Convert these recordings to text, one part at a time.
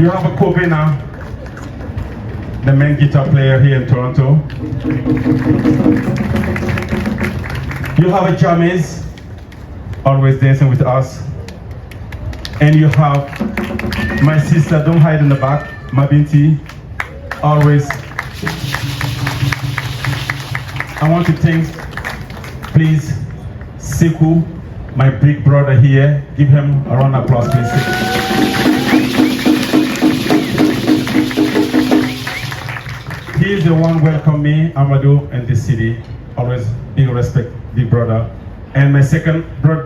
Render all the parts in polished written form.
You have a co-winner, the main guitar player here in Toronto. You have a James, always dancing with us. And you have my sister, don't hide in the back, Mabinti, always. I want to thank, please, Siku, my big brother here. Give him a round of applause, please. He is the one welcome me, Amadou, in this city. Always big respect, big brother. And my second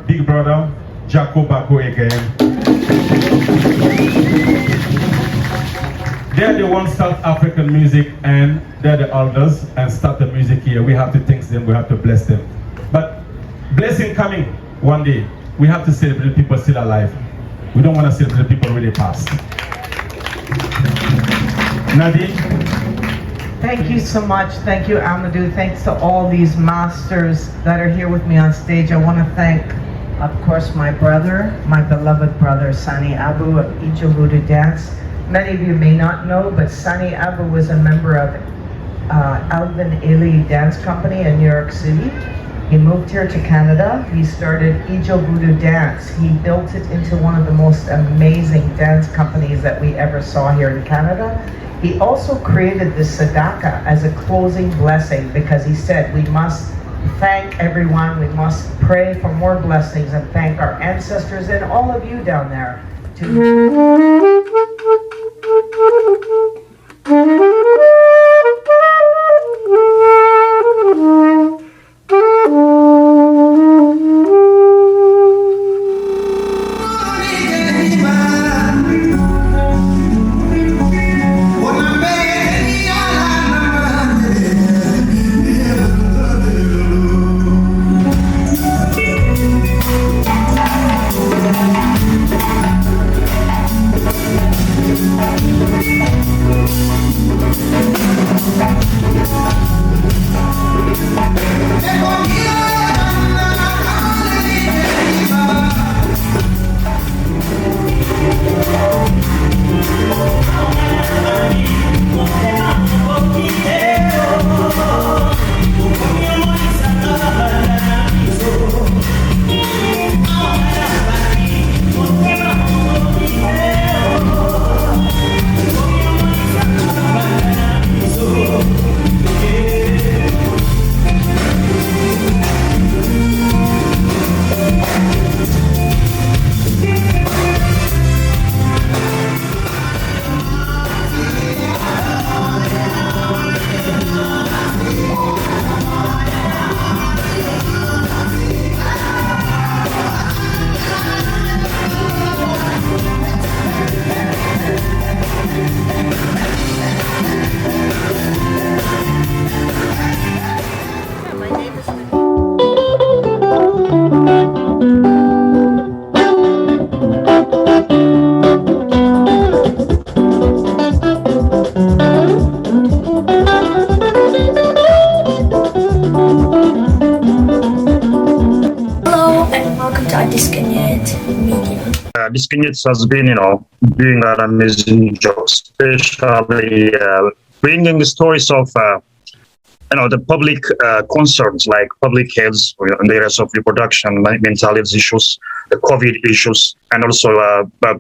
big brother, Jaco Bako again. They're the ones start African music, and they're the elders and start the music here. We have to thank them, we have to bless them. But blessing coming one day. We have to celebrate people still alive. We don't want to celebrate people really past. Nadine. Thank you so much. Thank you, Amadou. Thanks to all these masters that are here with me on stage. I want to thank, of course, my brother, my beloved brother, Sani Abu of Ijo Voodoo Dance. Many of you may not know, but Sani Abu was a member of Alvin Ailey Dance Company in New York City. He moved here to Canada. He started Ijo Voodoo Dance. He built it into one of the most amazing dance companies that we ever saw here in Canada. He also created the Sadaka as a closing blessing because he said we must thank everyone, we must pray for more blessings and thank our ancestors and all of you down there. Aዲስቅኝት has been, doing an amazing job, especially bringing stories of, the public concerns like public health in the areas of reproduction, mental health issues, the COVID issues, and also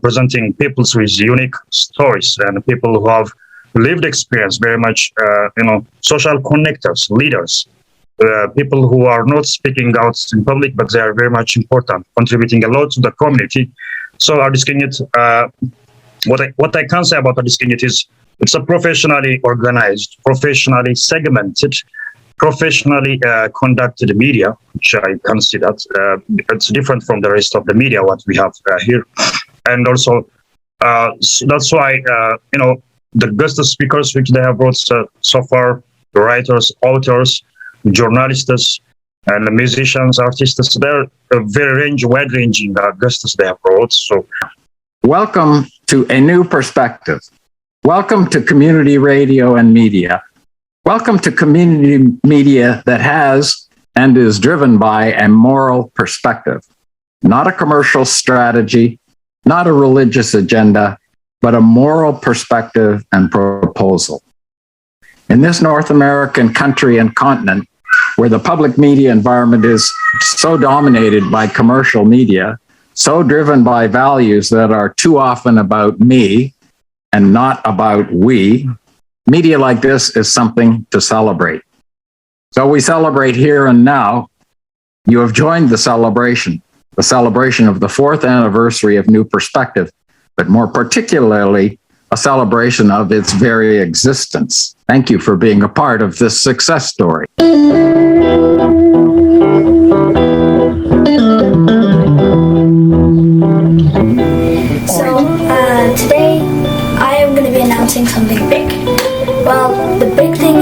presenting people with unique stories and people who have lived experience, very much, social connectors, leaders, people who are not speaking out in public, but they are very much important, contributing a lot to the community. So Aዲስቅኝት, what I can say about Aዲስቅኝት is it's a professionally organized, professionally segmented, professionally conducted media, which I can see that it's different from the rest of the media what we have here. And also, so that's why, the guest speakers which they have brought so far, the writers, authors, journalists, and the musicians, artists, they're a very wide-ranging guests they have brought. So, welcome to A New Perspective. Welcome to community radio and media. Welcome to community media that has and is driven by a moral perspective, not a commercial strategy, not a religious agenda, but a moral perspective and proposal. In this North American country and continent, where the public media environment is so dominated by commercial media, so driven by values that are too often about me and not about we, media like this is something to celebrate. So we celebrate here and now. You have joined the celebration of the 4th anniversary of New Perspective, but more particularly, a celebration of its very existence. Thank you for being a part of this success story. Today I am going to be announcing something big. Well, the big thing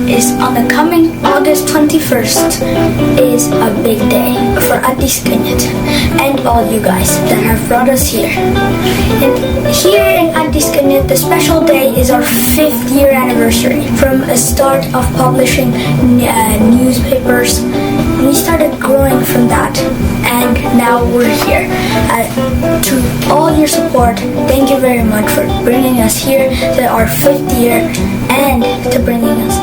is on the coming August 21st is a big day for Aዲስቅኝት and all you guys that have brought us here. And here in Aዲስቅኝት, the special day is our 5th year anniversary from a start of publishing newspapers. We started growing from that, and now we're here. To all your support, thank you very much for bringing us here to our 5th year and to bringing us.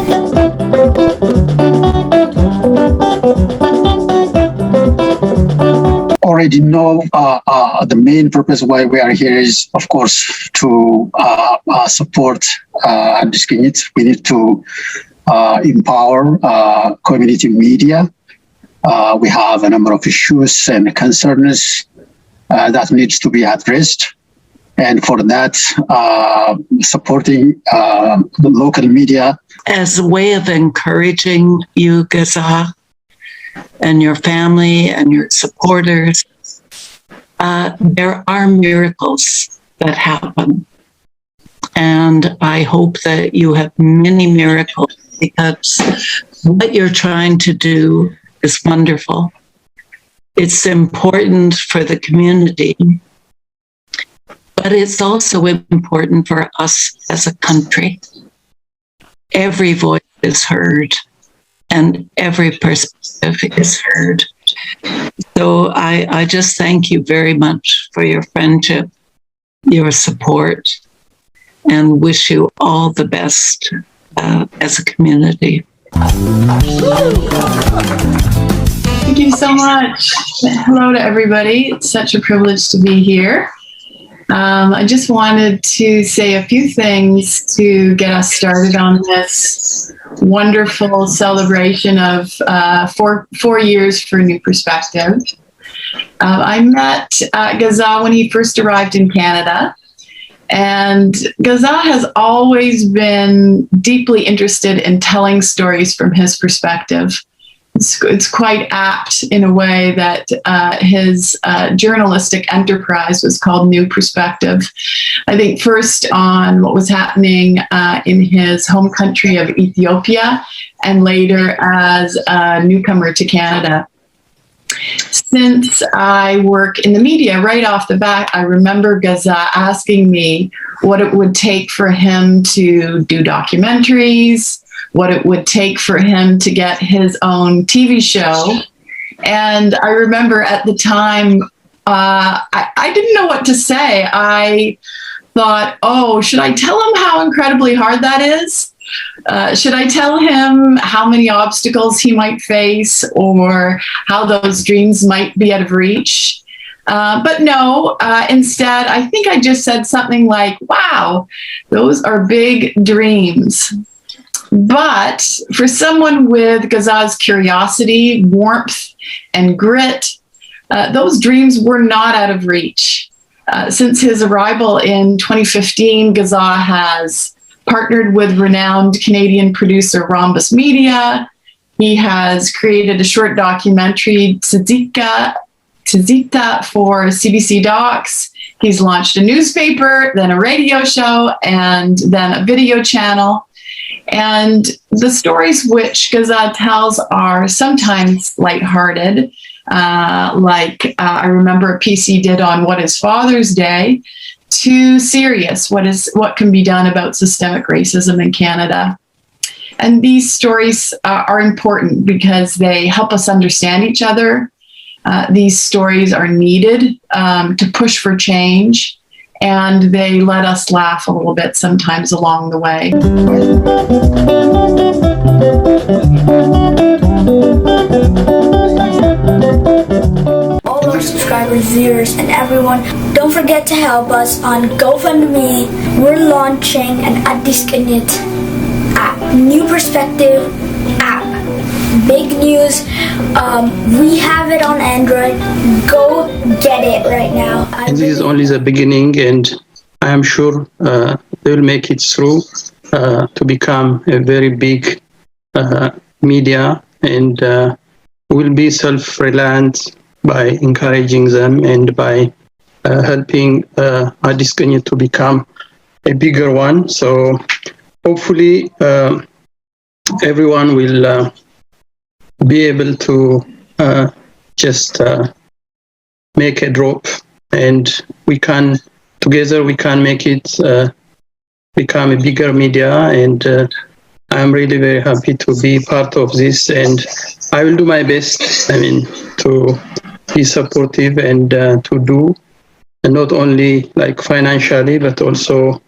Already know the main purpose why we are here is, of course, to support Aዲስቅኝት. We need to empower community media. We have a number of issues and concerns that needs to be addressed. And for that, supporting the local media. As a way of encouraging you, Gaza, and your family and your supporters, there are miracles that happen. And I hope that you have many miracles, because what you're trying to do is wonderful. It's important for the community, but it's also important for us as a country. Every voice is heard and every perspective is heard. So I just thank you very much for your friendship, your support, and wish you all the best as a community. Thank you so much. Hello to everybody. It's such a privilege to be here. I just wanted to say a few things to get us started on this wonderful celebration of 4 years for New Perspective. I met Gaza when he first arrived in Canada. And Gaza has always been deeply interested in telling stories from his perspective. It's quite apt in a way that his journalistic enterprise was called New Perspective. I think first on what was happening in his home country of Ethiopia, and later as a newcomer to Canada. Since I work in the media, right off the bat, I remember Gaza asking me what it would take for him to do documentaries, what it would take for him to get his own TV show. And I remember at the time I didn't know what to say. I thought, oh, should I tell him how incredibly hard that is? Should I tell him how many obstacles he might face or how those dreams might be out of reach? But no, instead, I think I just said something like, wow, those are big dreams. But for someone with Gaza's curiosity, warmth, and grit, those dreams were not out of reach. Since his arrival in 2015, Gaza has partnered with renowned Canadian producer Rhombus Media. He has created a short documentary, Tzita, for CBC Docs. He's launched a newspaper, then a radio show, and then a video channel. And the stories which Gaza tells are sometimes lighthearted, I remember a piece he did on What is Father's Day, to serious, what can be done about systemic racism in Canada. And these stories are important because they help us understand each other. These stories are needed to push for change, and they let us laugh a little bit sometimes along the way. All our subscribers, viewers, and everyone, don't forget to help us on GoFundMe. We're launching an Adiskanyit app, new perspective app. Big news. We have it on Android. Go get it right now. This is only the beginning, and I am sure they will make it through to become a very big media, and will be self-reliant by encouraging them and by helping Adiskanyit to become a bigger one. So hopefully everyone will be able to just make a drop, and we can together make it become a bigger media. And I'm really very happy to be part of this, and I will do my best, to be supportive and to do, and not only like financially, but also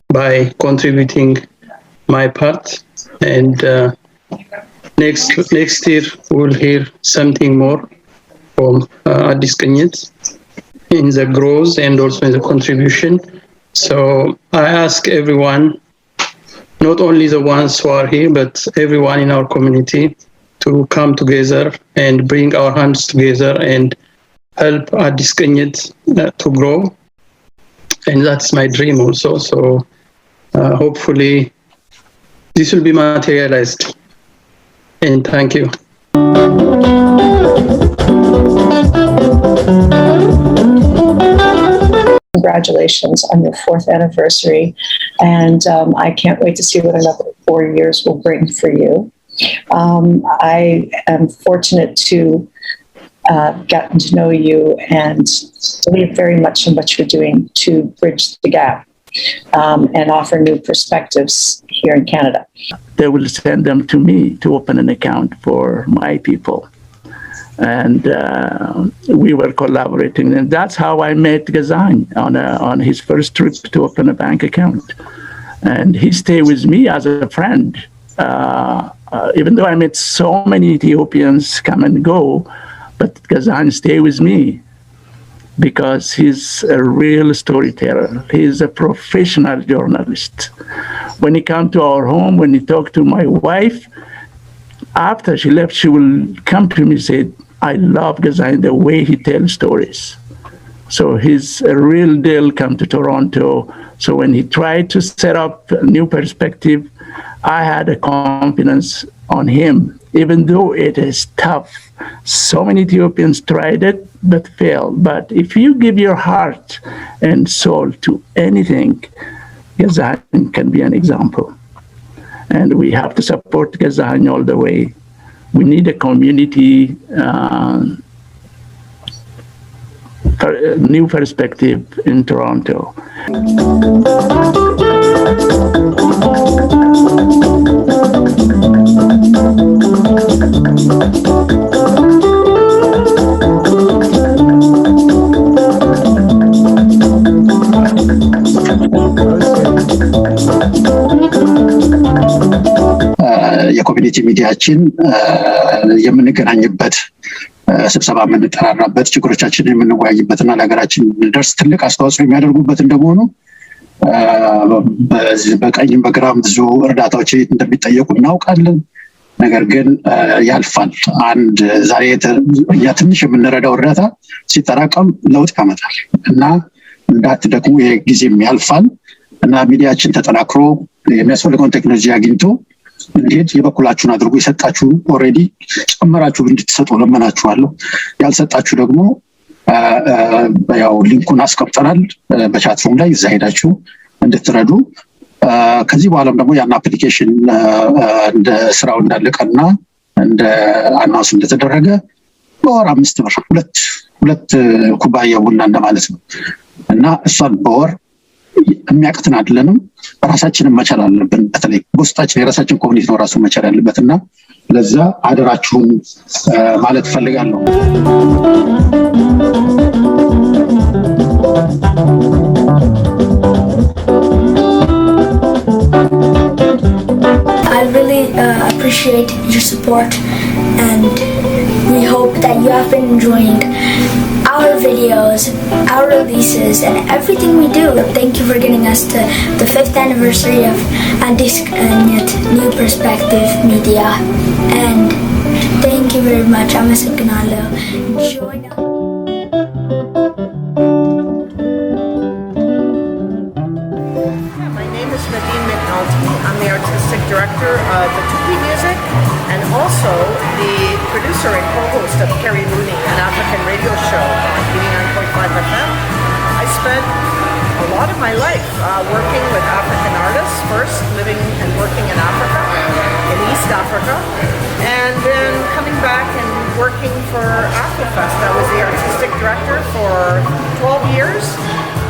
by contributing my part. And next year we'll hear something more from Adiskanyit in the growth and also in the contribution. So I ask everyone, not only the ones who are here, but everyone in our community, to come together and bring our hands together and help Adiskanyit to grow. And that's my dream also. So hopefully this will be materialized. And thank you. Congratulations on your 4th anniversary. And I can't wait to see what another 4 years will bring for you. I am fortunate to gotten to know you and believe very much in what you're doing to bridge the gap and offer new perspectives here in Canada. They will send them to me to open an account for my people. And we were collaborating, and that's how I met Gazan on his first trip to open a bank account. And he stayed with me as a friend. Even though I met so many Ethiopians come and go, but Gazan stayed with me because he's a real storyteller. He's a professional journalist. When he come to our home, when he talked to my wife, after she left, she will come to me and say, I love Gazan, the way he tells stories. So he's a real deal come to Toronto. So when he tried to set up a new perspective, I had a confidence on him, even though it is tough. So many Ethiopians tried it, but failed. But if you give your heart and soul to anything, Gazan can be an example. And we have to support Gazan all the way. We need a community, new perspective in Toronto. የኮሚኒቲ ሚዲያችን የምንገናኝበት ስብሰባ የምንጠራራበት ችግሮቻችንን የምንወያይበትና ለሀገራችን ደርስ ትልቅ አስተዋጽኦ የሚያደርጉበት እንደመሆኑ በቀኝም በግራም ብዙ እርዳታዎች እንደሚጠየቁ እናውቃለን። ነገር ግን ያልፋል። አንድ ዛሬ እኛ ትንሽ የምንረዳው እርዳታ ሲጠራቀም ለውጥ ያመጣል እና እንዳትደክሙ፣ ይሄ ጊዜም ያልፋል እና ሚዲያችን ተጠናክሮ የሚያስፈልገውን ቴክኖሎጂ አግኝቶ እንዴት የበኩላችሁን አድርጉ። የሰጣችሁ ኦልሬዲ ጨመራችሁ እንድትሰጡ ለመናችኋለሁ። ያልሰጣችሁ ደግሞ ያው ሊንኩን አስቀምጠናል በቻትሩም ላይ እዛ ሄዳችሁ እንድትረዱ። ከዚህ በኋላም ደግሞ ያን አፕሊኬሽን እንደ ስራው እንዳለቀና እንደ አናውንስ እንደተደረገ በወር 5 ብር ሁለት ኩባያ ቡና እንደማለት ነው እና እሷን በወር የሚያቅትን አይደለንም። ራሳችንን መቻል አለብን። በተለይ በውስጣችን የራሳችን ኮሚኒቲ ነው ራሱ መቻል ያለበት እና ለዛ አደራችሁን ማለት ፈልጋለሁ። I really appreciate your support, and we hope that you have been enjoying our videos, our releases, and everything we do. Thank you for getting us to the 5th anniversary of Adisቅኝት New Perspective Media, and thank you very much. አመሰግናለሁ. Join us. My name is Nadine McNulty. I'm the artistic director of Batuki Music and also the producer and co-host of Kerry Looney, an African radio show on 89.5 FM. I spent a lot of my life working with African artists, first living and working in Africa, in East Africa, and then coming back and working for Afrofest. I was the artistic director for 12 years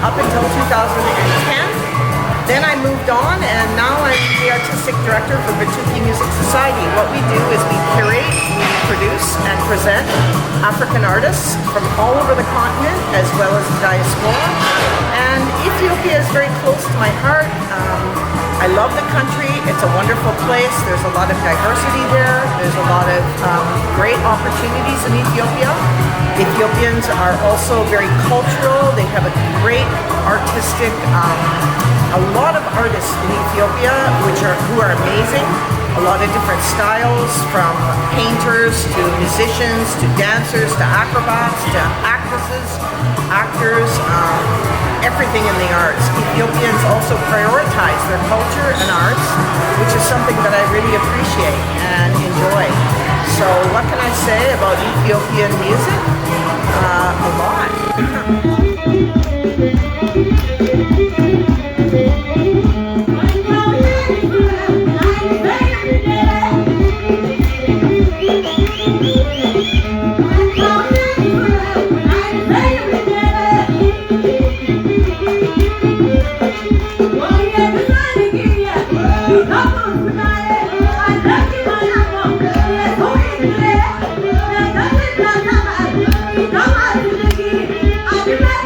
up until 2010. Then I moved on, and now I'm the artistic director for Batuki Music Society. What we do is we curate, we produce, and present African artists from all over the continent, as well as the diaspora. And Ethiopia is very close to my heart. I love the country. It's a wonderful place. There's a lot of diversity there. There's a lot of great opportunities in Ethiopia. Ethiopians are also very cultural. They have a great artistic a lot of artists in Ethiopia who are amazing. A lot of different styles, from painters to musicians to dancers to acrobats to actresses, actors, everything in the arts. Ethiopians also prioritize their culture and arts, which is something that I really appreciate and enjoy. So what can I say about Ethiopian music? A lot. I'm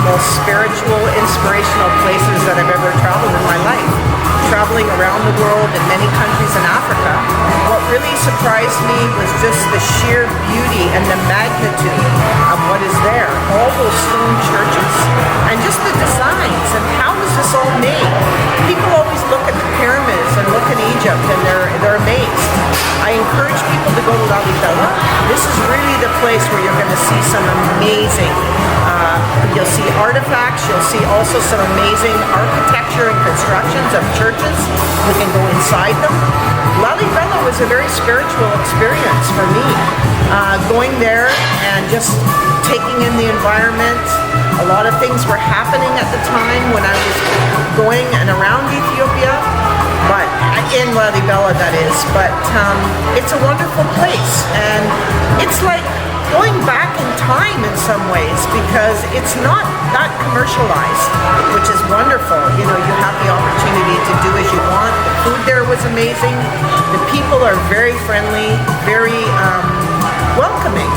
most spiritual, inspirational places that I've ever traveled in my life. Traveling around the world in many countries in Africa, what really surprised me was just the sheer beauty and the magnitude of what is there. All those stone churches and just the designs and how is this all made? People always look at the pyramids and look at Egypt and they're amazed. I encourage people to go to Lalibela. This is really the place where you're going to see some amazing, you'll see artifacts, you'll see also some amazing architecture and constructions of churches. You can go inside them. Lalibela was a very spiritual experience for me. Going there and just taking in the environment. A lot of things were happening at the time when I was going and around Ethiopia, but in Lalibela that is. But it's a wonderful place, and it's like going back in time in some ways because it's not that commercialized, which is wonderful. You know, you have the opportunity to do as you want. The food there was amazing. The people are very friendly, very welcoming.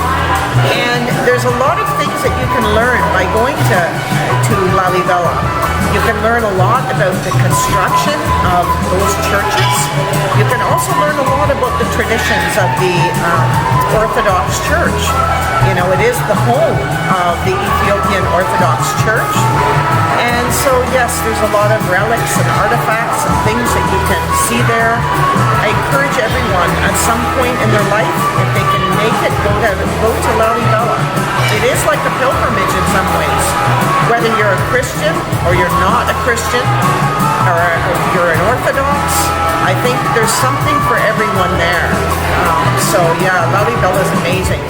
And there's a lot of things that you can learn by going to Lalibela. You can learn a lot about the construction of those churches. You can also learn a lot about the traditions of the Orthodox Church. You know, it is the home of the Ethiopian Orthodox Church. And so, yes, there's a lot of relics and artifacts and things that you can see there. I encourage everyone at some point in their life, if they can make it, go to Lalibela. It is like a pilgrimage in some ways. Whether you're a Christian or you're not a Christian, or you're an Orthodox, I think there's something for everyone there. So yeah, Lalibela is amazing.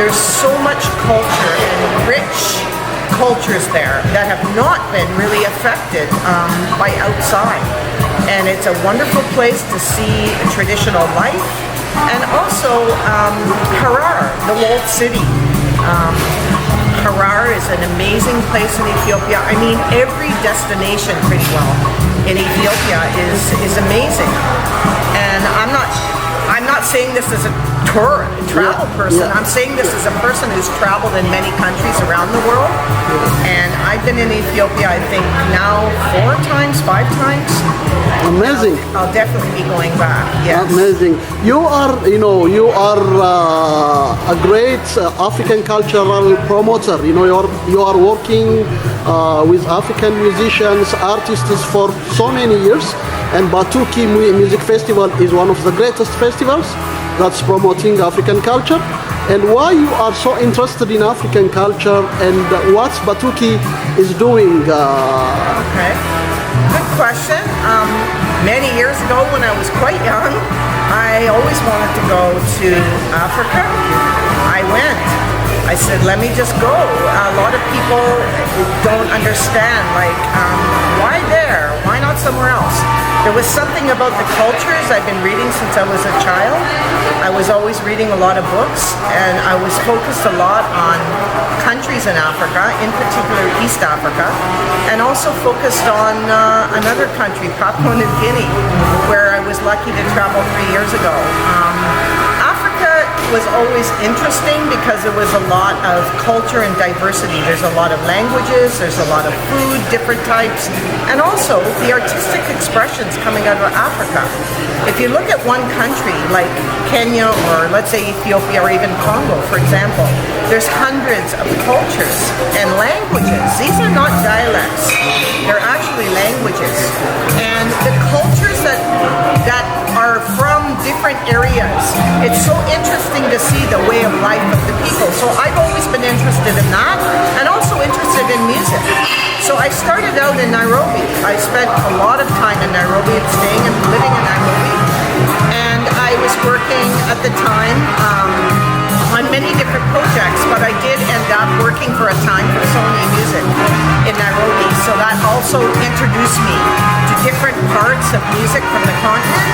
There's so much culture and rich cultures there that have not been really affected by outside. And it's a wonderful place to see traditional life. And also Harar, the walled city. Harar is an amazing place in Ethiopia. I mean, every destination pretty well in Ethiopia is amazing. And I'm not saying this as a travel person. I'm saying this as a person who's traveled in many countries around the world. And I've been in Ethiopia, I think, now 5 times. Amazing. I'll definitely be going back. Yes. Amazing. You are a great African cultural promoter. You are working with African musicians, artists for so many years. And Batuki Music Festival is one of the greatest festivals that's promoting African culture. And why you are so interested in African culture and what Batuki is doing? Okay, good question. Many years ago when I was quite young, I always wanted to go to Africa. I went. I said, let me just go. A lot of people don't understand, like, why there? Why not somewhere else? There was something about the cultures I've been reading since I was a child. I was always reading a lot of books, and I was focused a lot on countries in Africa, in particular East Africa, and also focused on another country, Papua New Guinea, where I was lucky to travel 3 years ago. Africa was always interesting because there was a lot of culture and diversity. There's a lot of languages, there's a lot of food, different types, and also the artistic expressions coming out of Africa. If you look at one country like Kenya or let's say Ethiopia or even Congo, for example, there's hundreds of cultures and languages. These are not dialects, they're actually languages. And the cultures that are from different areas, it's so interesting to see the way of life of the people. So I've always been interested in that and also interested in music. So I started out in Nairobi. I spent a lot of time in Nairobi, staying and living in Nairobi. And I was working at the time on many different projects, but I did end up working for a time for Sony Music in Nairobi. So that also introduced me to different parts of music from the continent,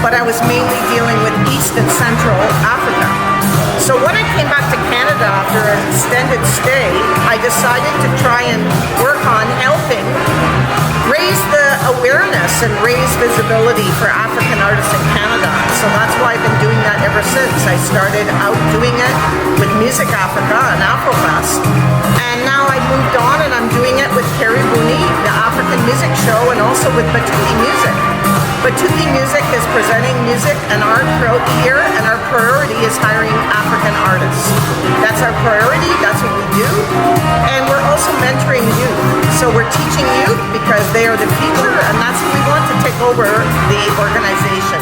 but I was mainly dealing with East and Central Africa. So when I came back to Canada after an extended stay, I decided to try and work on helping raise the awareness and raise visibility for African artists in Canada. So that's why I've been doing that ever since. I started out doing it with Music Africa and Afrofest. And now I've moved on and I'm doing it with Carrie Booney, the African Music Show, and also with Batuki Music. Batuki Music is presenting music and art throughout the year, and our priority is hiring African artists. That's our priority, that's what we do. And we're also mentoring youth. So we're teaching youth because they are the future, and that's what we want to take over the organization.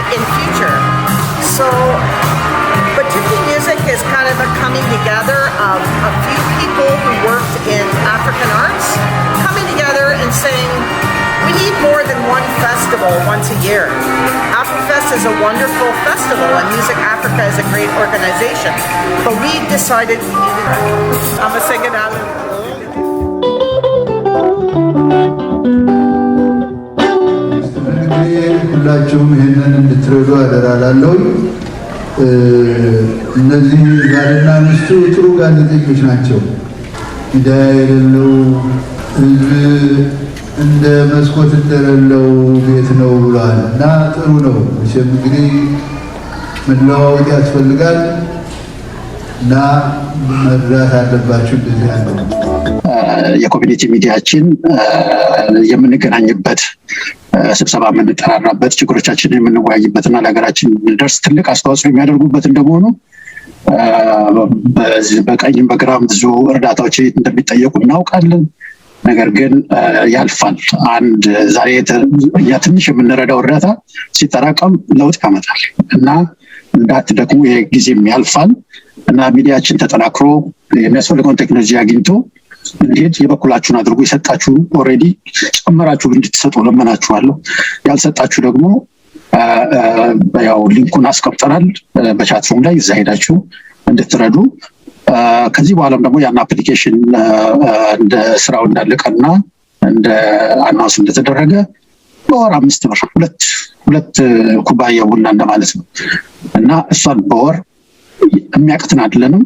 In future. So Batuki Music is kind of a coming together of a few people who worked in African arts, coming together and saying, we need more than one festival once a year. Afrofest is a wonderful festival and Music Africa is a great organization, but we decided we needed I'm a singing out. ሁላችሁም ይህንን እንድትረዱ አደራላለሁ። እነዚህ ባልና ሚስቱ ጥሩ ጋዜጠኞች ናቸው። ሚዲያ የሌለው ህዝብ እንደ መስኮት እንደሌለው ቤት ነው ብሏል እና ጥሩ ነው። መቼም እንግዲህ መለዋወጥ ያስፈልጋል እና መርዳት አለባችሁ። እንደዚህ ያለው የኮሚኒቲ ሚዲያችን የምንገናኝበት ስብሰባ የምንጠራራበት ችግሮቻችንን የምንወያይበትና ለሀገራችን ደርስ ትልቅ አስተዋጽኦ የሚያደርጉበት እንደመሆኑ በቀኝም በግራም ብዙ እርዳታዎች እንደሚጠየቁ እናውቃለን። ነገር ግን ያልፋል። አንድ ዛሬ ትንሽ የምንረዳው እርዳታ ሲጠራቀም ለውጥ ያመጣል እና እንዳትደክሙ፣ የጊዜም ያልፋል እና ሚዲያችን ተጠናክሮ የሚያስፈልገውን ቴክኖሎጂ አግኝቶ እንዴት የበኩላችሁን አድርጉ። የሰጣችሁ ኦሬዲ ጨመራችሁ እንድትሰጡ ለመናችኋለሁ። ያልሰጣችሁ ደግሞ ያው ሊንኩን አስቀምጠናል በቻትሩም ላይ እዛ ሄዳችሁ እንድትረዱ። ከዚህ በኋላም ደግሞ ያን አፕሊኬሽን እንደ ስራው እንዳለቀና እንደ አናውንስ እንደተደረገ በወር 5 ብር ሁለት ኩባያ ቡና እንደማለት ነው እና እሷን በወር የሚያቅትን አይደለንም።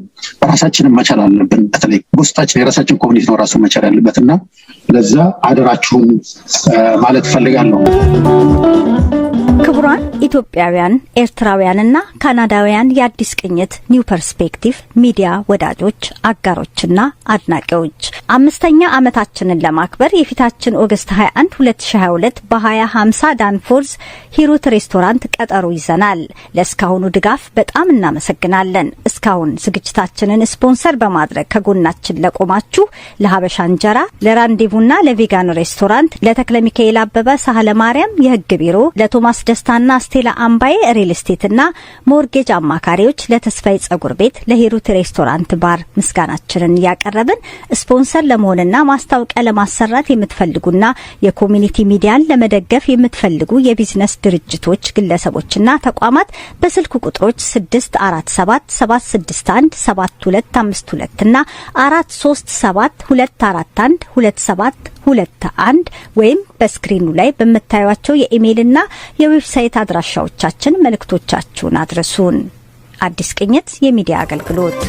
ራሳችንን መቻል አለብን። በተለይ በውስጣችን የራሳችን ኮሚኒቲ ነው ራሱ መቻል ያለበትና ለዛ አደራችሁን ማለት ፈልጋለሁ። ክቡራን ኢትዮጵያውያን፣ ኤርትራውያንና ካናዳውያን የአዲስ ቅኝት ኒው ፐርስፔክቲቭ ሚዲያ ወዳጆች፣ አጋሮችና አድናቂዎች አምስተኛ ዓመታችንን ለማክበር የፊታችን ኦገስት 21 2022 በ2050 ዳንፎርዝ ሂሩት ሬስቶራንት ቀጠሮ ይዘናል። ለስካሁኑ ድጋፍ በጣም እናመሰግናለን። እስካሁን ዝግጅታችንን ስፖንሰር በማድረግ ከጎናችን ለቆማችሁ ለሀበሻ እንጀራ፣ ለራንዴቡና ለቬጋን ሬስቶራንት፣ ለተክለ ሚካኤል አበበ ሳህለ ማርያም የህግ ቢሮ፣ ለቶማስ ደስታና ስቴላ አምባዬ ሪል ስቴትና ሞርጌጅ አማካሪዎች፣ ለተስፋይ ጸጉር ቤት፣ ለሂሩት ሬስቶራንት ባር ምስጋናችንን ያቀረብን ስፖንሰር ለመሆንና ማስታወቂያ ለማሰራት የምትፈልጉና የኮሚኒቲ ሚዲያን ለመደገፍ የምትፈልጉ የቢዝነስ ድርጅቶች፣ ግለሰቦችና ተቋማት በስልክ ቁጥሮች 64776172252 እና 4372412721 ወይም በስክሪኑ ላይ በመታዩአቸው የኢሜይልና የዌብሳይት አድራሻዎቻችን መልእክቶቻችሁን አድርሱን። አዲስ ቅኝት የሚዲያ አገልግሎት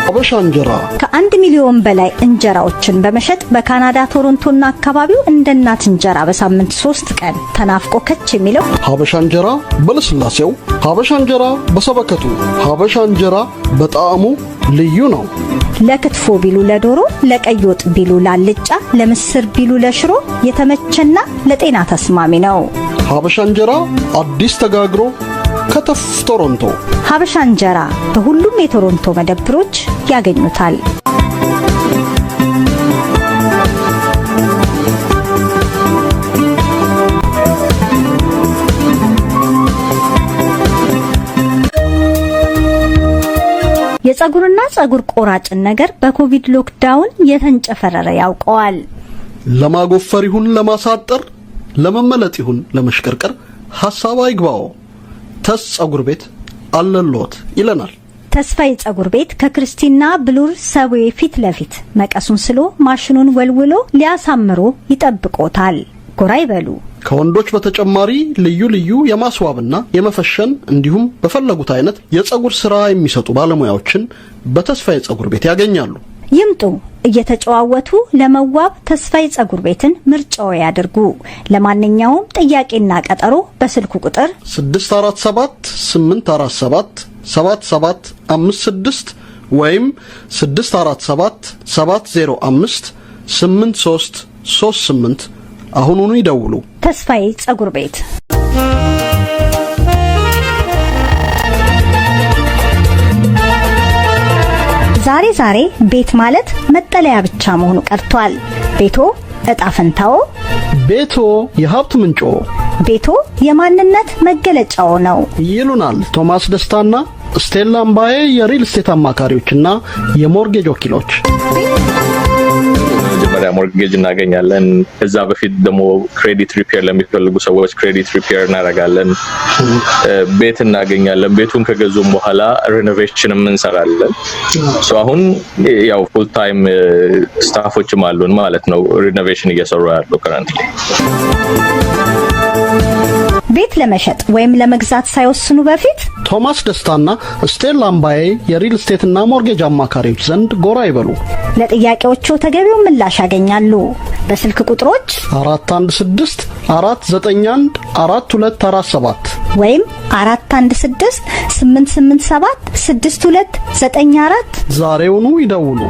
ሀበሻ እንጀራ ከ1 ሚሊዮን በላይ እንጀራዎችን በመሸጥ በካናዳ ቶሮንቶና አካባቢው እንደ እናት እንጀራ በሳምንት 3 ቀን ተናፍቆ ከች የሚለው ሀበሻ እንጀራ በለስላሴው፣ ሀበሻ እንጀራ በሰበከቱ፣ ሀበሻ እንጀራ በጣዕሙ ልዩ ነው። ለክትፎ ቢሉ ለዶሮ፣ ለቀይ ወጥ ቢሉ ላልጫ፣ ለምስር ቢሉ ለሽሮ የተመቸና ለጤና ተስማሚ ነው። ሀበሻ እንጀራ አዲስ ተጋግሮ ከተፍ ቶሮንቶ። ሀበሻ እንጀራ በሁሉም የቶሮንቶ መደብሮች ያገኙታል። የጸጉርና ጸጉር ቆራጭን ነገር በኮቪድ ሎክዳውን የተንጨፈረረ ያውቀዋል። ለማጎፈር ይሁን ለማሳጠር፣ ለመመለጥ ይሁን ለመሽከርከር ሐሳብ አይግባው። ተስ ጸጉር ቤት አለሎት ይለናል። ተስፋዬ ጸጉር ቤት ከክርስቲና ብሉር ሰብዌ ፊት ለፊት መቀሱን ስሎ ማሽኑን ወልውሎ ሊያሳምሮ ይጠብቆታል። ጎራ ይበሉ። ከወንዶች በተጨማሪ ልዩ ልዩ የማስዋብና የመፈሸን እንዲሁም በፈለጉት አይነት የጸጉር ስራ የሚሰጡ ባለሙያዎችን በተስፋዬ ጸጉር ቤት ያገኛሉ። ይምጡ። እየተጨዋወቱ ለመዋብ ተስፋዬ ጸጉር ቤትን ምርጫው ያድርጉ። ለማንኛውም ጥያቄና ቀጠሮ በስልኩ ቁጥር 647-847-7756 ወይም 647-705-8338 አሁኑኑ ይደውሉ። ተስፋዬ ጸጉር ቤት። ዛሬ ቤት ማለት መጠለያ ብቻ መሆኑ ቀርቷል። ቤቶ እጣ ፈንታው፣ ቤቶ የሀብት ምንጮ፣ ቤቶ የማንነት መገለጫው ነው ይሉናል ቶማስ ደስታና ስቴላ አምባዬ የሪል ስቴት አማካሪዎችና የሞርጌጅ ወኪሎች። መጀመሪያ ሞርጌጅ እናገኛለን። ከዛ በፊት ደግሞ ክሬዲት ሪፔር ለሚፈልጉ ሰዎች ክሬዲት ሪፔር እናደርጋለን። ቤት እናገኛለን። ቤቱን ከገዙም በኋላ ሬኖቬሽንም እንሰራለን። አሁን ያው ፉል ታይም ስታፎችም አሉን ማለት ነው፣ ሬኖቬሽን እየሰሩ ያሉ ከረንትሊ። ቤት ለመሸጥ ወይም ለመግዛት ሳይወስኑ በፊት ቶማስ ደስታና ስቴላ አምባዬ የሪል ስቴትና ሞርጌጅ አማካሪዎች ዘንድ ጎራ ይበሉ። ለጥያቄዎቹ ተገቢው ምላሽ ያገኛሉ። በስልክ ቁጥሮች 416-491-4247 ወይም 416-887-6294 ዛሬውኑ ይደውሉ።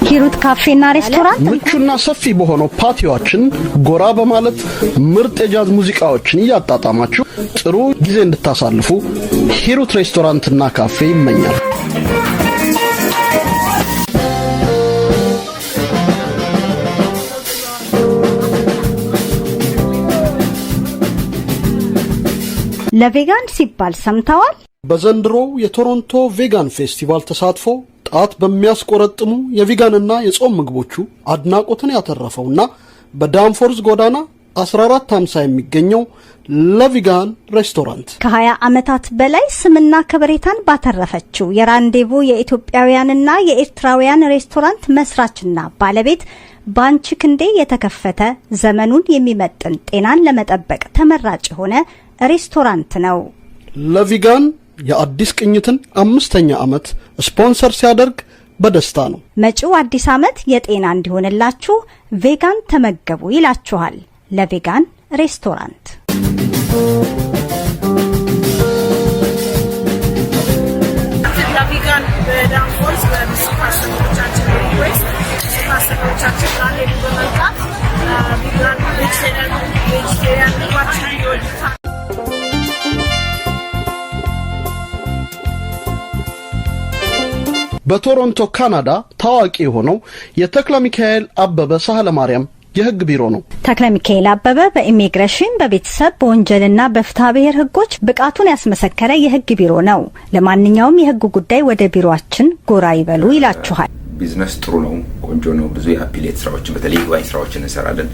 ሂሩት ካፌና ሬስቶራንት ምቹና ሰፊ በሆነው ፓቲዮአችን ጎራ በማለት ምርጥ የጃዝ ሙዚቃዎችን እያጣጣማችሁ ጥሩ ጊዜ እንድታሳልፉ ሂሩት ሬስቶራንትና ካፌ ይመኛል። ለቬጋን ሲባል ሰምተዋል? በዘንድሮው የቶሮንቶ ቬጋን ፌስቲቫል ተሳትፎ ጣት በሚያስቆረጥሙ የቪጋንና የጾም ምግቦቹ አድናቆትን ያተረፈውና በዳንፎርዝ ጎዳና 1450 የሚገኘው ለቪጋን ሬስቶራንት ከ20 ዓመታት በላይ ስምና ከበሬታን ባተረፈችው የራንዴቮ የኢትዮጵያውያንና የኤርትራውያን ሬስቶራንት መስራችና ባለቤት ባንቺ ክንዴ የተከፈተ ዘመኑን የሚመጥን ጤናን ለመጠበቅ ተመራጭ የሆነ ሬስቶራንት ነው። ለቪጋን የአዲስ ቅኝትን 5ኛ ዓመት ስፖንሰር ሲያደርግ በደስታ ነው። መጪው አዲስ ዓመት የጤና እንዲሆንላችሁ ቬጋን ተመገቡ ይላችኋል ለቬጋን ሬስቶራንት። በዳንፎርስ በብዙ ፓስተሮቻችን ሪኩዌስት ፓስተሮቻችን ጋር ሄዱ በመምጣት ቪጋን ቬጅቴሪያን ምግባችን ይወዱታል። በቶሮንቶ ካናዳ ታዋቂ የሆነው የተክለ ሚካኤል አበበ ሳህለ ማርያም የህግ ቢሮ ነው። ተክለ ሚካኤል አበበ በኢሚግሬሽን፣ በቤተሰብ፣ በወንጀልና በፍትሐ ብሔር ህጎች ብቃቱን ያስመሰከረ የህግ ቢሮ ነው። ለማንኛውም የህግ ጉዳይ ወደ ቢሮአችን ጎራ ይበሉ ይላችኋል። ቢዝነስ ጥሩ ነው፣ ቆንጆ ነው። ብዙ የአፒሌት ስራዎችን በተለይ ህጋዊ ስራዎችን እንሰራለን።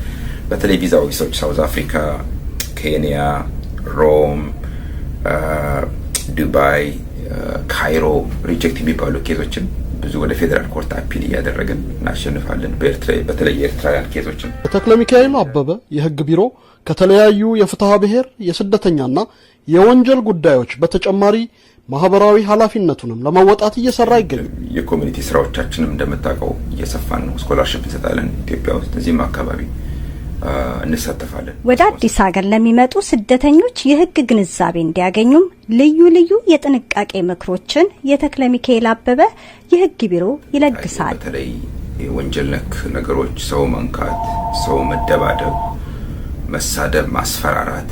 በተለይ ቪዛ ኦፊሶች ሳውዝ አፍሪካ፣ ኬንያ፣ ሮም፣ ዱባይ፣ ካይሮ ሪጀክት የሚባሉ ኬዞችን ብዙ ወደ ፌደራል ኮርት አፒል እያደረግን እናሸንፋለን። በተለይ የኤርትራውያን ኬዞችን ተክለ ሚካኤል አበበ የህግ ቢሮ ከተለያዩ የፍትሐ ብሔር የስደተኛና የወንጀል ጉዳዮች በተጨማሪ ማህበራዊ ኃላፊነቱንም ለማወጣት እየሰራ ይገኛል። የኮሚኒቲ ስራዎቻችንም እንደምታውቀው እየሰፋን ነው። ስኮላርሺፕ እንሰጣለን ኢትዮጵያ ውስጥ እዚህም አካባቢ እንሳተፋለን። ወደ አዲስ ሀገር ለሚመጡ ስደተኞች የህግ ግንዛቤ እንዲያገኙም ልዩ ልዩ የጥንቃቄ ምክሮችን የተክለ ሚካኤል አበበ የህግ ቢሮ ይለግሳል። በተለይ የወንጀል ነክ ነገሮች፣ ሰው መንካት፣ ሰው መደባደብ፣ መሳደብ፣ ማስፈራራት፣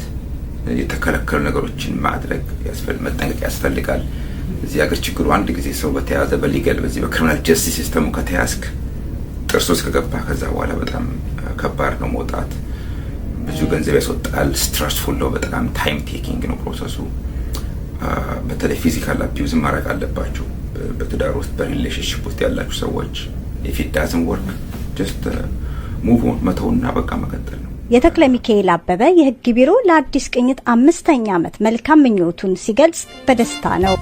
የተከለከሉ ነገሮችን ማድረግ መጠንቀቅ ያስፈልጋል። እዚህ ሀገር ችግሩ አንድ ጊዜ ሰው በተያዘ በሊገል በዚህ በክሪሚናል ጀስቲስ ሲስተሙ ከተያዝክ ጥርስ ውስጥ ከገባ ከዛ በኋላ በጣም ከባድ ነው መውጣት። ብዙ ገንዘብ ያስወጣል። ስትረስፉል ነው። በጣም ታይም ቴኪንግ ነው ፕሮሰሱ። በተለይ ፊዚካል አቢዩዝ ማድረግ አለባችሁ። በትዳር ውስጥ በሪሌሽንሺፕ ውስጥ ያላችሁ ሰዎች if it doesn't work just move on መተውና በቃ መቀጠል ነው። የተክለ ሚካኤል አበበ የህግ ቢሮ ለአዲስ ቅኝት 5ኛ ዓመት መልካም ምኞቱን ሲገልጽ በደስታ ነው።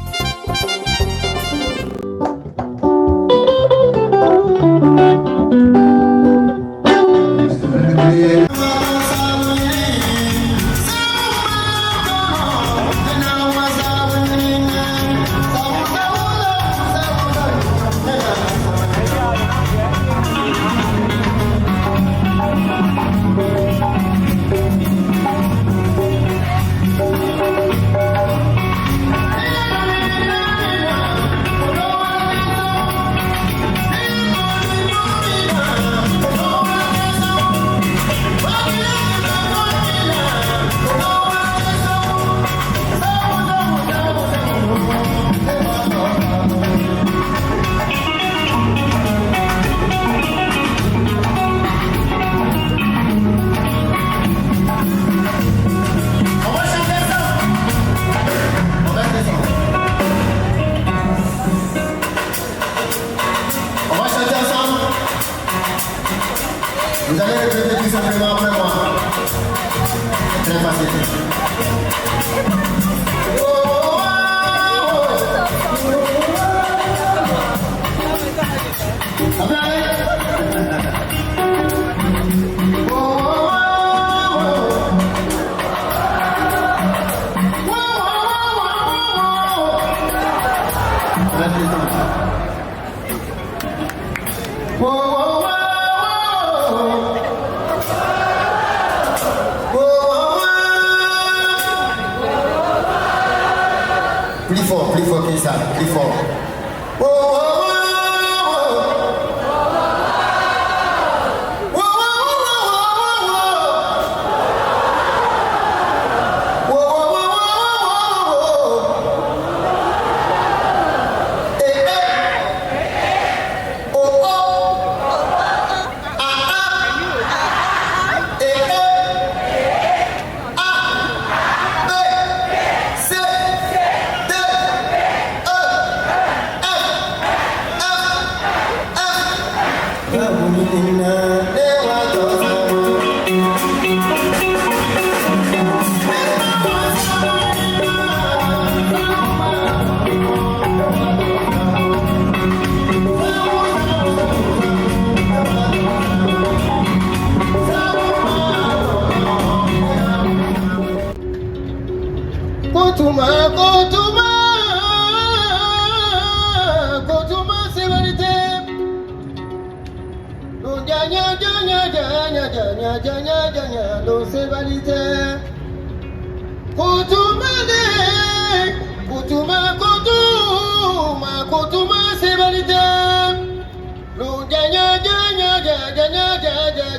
Kutuma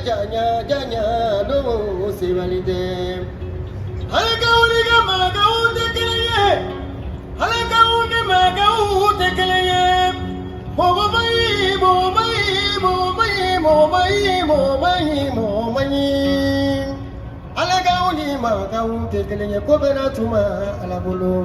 janya janya lo sivalide halakauni ga magau tekele halakauni magau tekele mo mai mo mai mo mai mo mai mo mai mo mai halakauni magau tekele ko bena tuma alabulu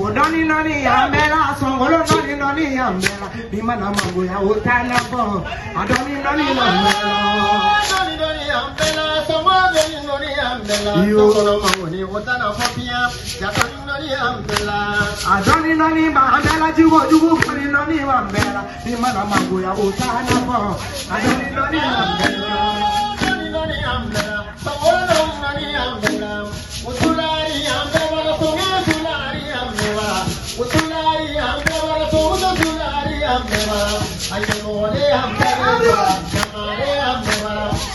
Odani nani ambela songolo nani ambela dimana mambo ya utana po adoni nani ambela ambela songolo nani ambela songolo mambo ni utana po pia ya nani ambela adoni nani ambela jugo kani nani ambela dimana mambo ya utana po adoni nani ambela songolo nani ambela utulari ambela utulari ambela utulari ambela ayemole ambela kamare ambela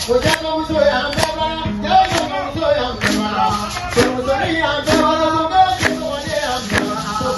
ojano uso ambela jago uso ambela sumuzori ambela sumuzori ambela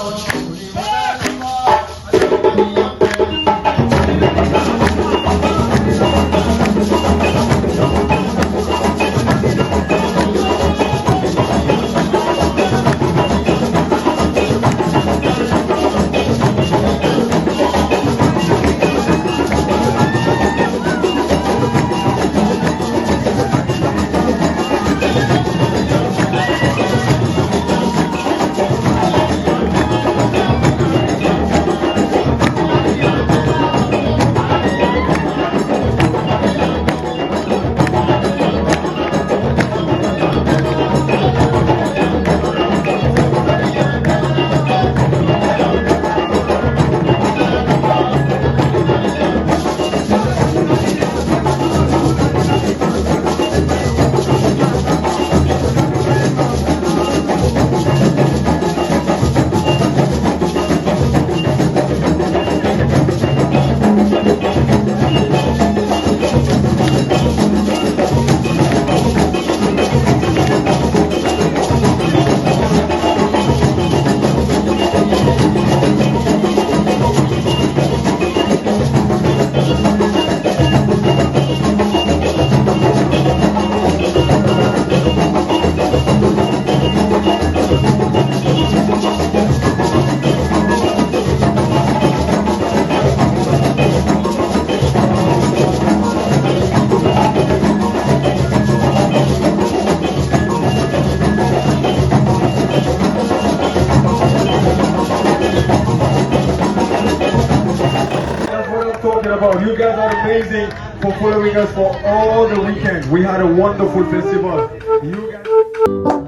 You guys are amazing for following us for all the weekend. We had a wonderful festival. You guys